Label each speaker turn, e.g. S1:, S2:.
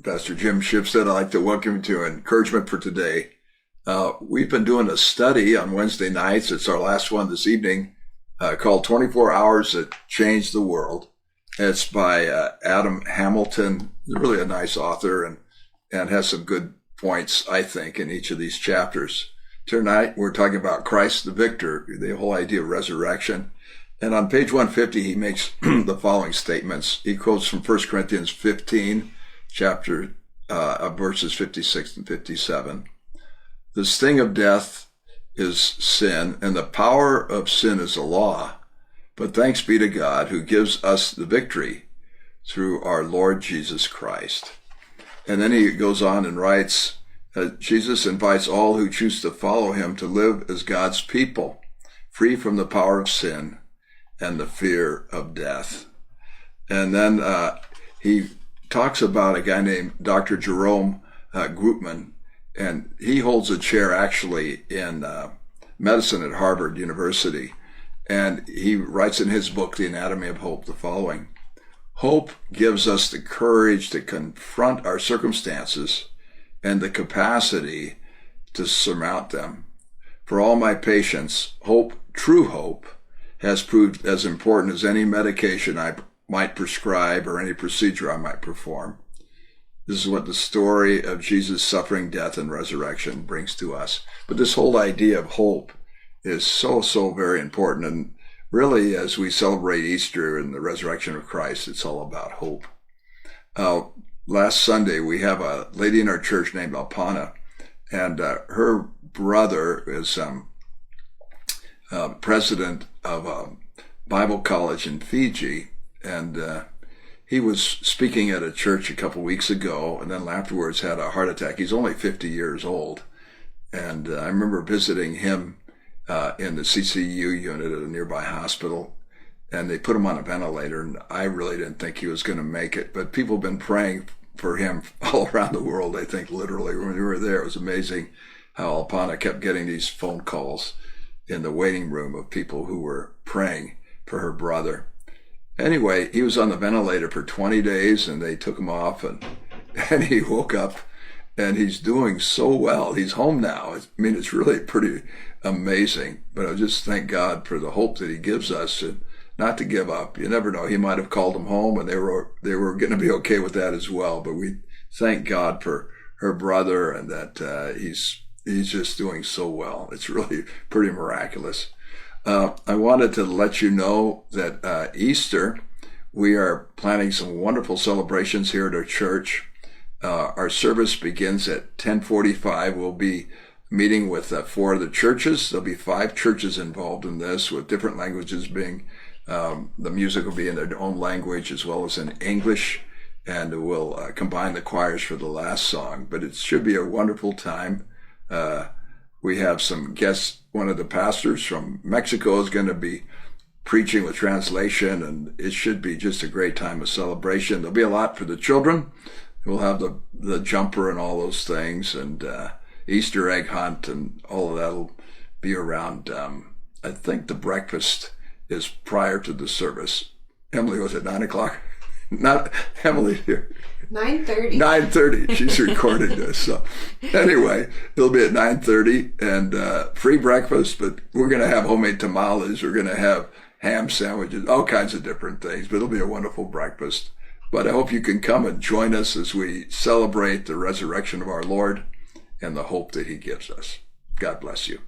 S1: Pastor Jim Schibsted. I'd like to welcome you to Encouragement for Today. We've been doing a study on Wednesday nights. It's our last one this evening, called 24 Hours That Changed the World. It's by Adam Hamilton. He's really a nice author and has some good points, I think, in each of these chapters. Tonight, we're talking about Christ the Victor, the whole idea of resurrection. And on page 150, he makes the following statements. He quotes from 1 Corinthians 15, verses 56 and 57. The sting of death is sin, and the power of sin is the law. But thanks be to God who gives us the victory through our Lord Jesus Christ. And then he goes on and writes, Jesus invites all who choose to follow him to live as God's people, free from the power of sin and the fear of death. And then he talks about a guy named Dr. Jerome Groopman, and he holds a chair actually in medicine at Harvard University. And he writes in his book, The Anatomy of Hope, the following: hope gives us the courage to confront our circumstances and the capacity to surmount them. For all my patients, hope, true hope, has proved as important as any medication I might prescribe or any procedure I might perform. This is what the story of Jesus' suffering, death, and resurrection brings to us. But this whole idea of hope is so very important. And really, as we celebrate Easter and the resurrection of Christ, it's all about hope. Last Sunday, we have a lady in our church named Alpana, and her brother is president of a Bible college in Fiji, and he was speaking at a church a couple weeks ago, and then afterwards had a heart attack. He's only 50 years old, and I remember visiting him in the CCU unit at a nearby hospital, and they put him on a ventilator, and I really didn't think he was going to make it, but people have been praying for him all around the world, I think, literally. When we were there, it was amazing how Alpana kept getting these phone calls in the waiting room of people who were praying for her brother. Anyway, he was on the ventilator for 20 days, and they took him off, and he woke up, and he's doing so well. He's home now. It's really pretty amazing. But I just thank God for the hope that he gives us, and not to give up. You never know. He might have called him home, and they were going to be okay with that as well. But we thank God for her brother, and that he's just doing so well. It's really pretty miraculous. I wanted to let you know that Easter, we are planning some wonderful celebrations here at our church. Our service begins at 10:45. We'll be meeting with 4 of the churches. There'll be 5 churches involved in this, with different languages being, the music will be in their own language as well as in English, and we'll combine the choirs for the last song. But it should be a wonderful time. We have some guests. One of the pastors from Mexico is going to be preaching with translation, and it should be just a great time of celebration. There'll be a lot for the children. We'll have the jumper and all those things, and Easter egg hunt, and all of that will be around. I think the breakfast is prior to the service. Emily, was it 9 o'clock? Not Emily here.
S2: 9:30.
S1: 9:30. She's recording this. So anyway, it'll be at 9:30, and free breakfast, but we're going to have homemade tamales. We're going to have ham sandwiches, all kinds of different things, but it'll be a wonderful breakfast. But I hope you can come and join us as we celebrate the resurrection of our Lord and the hope that he gives us. God bless you.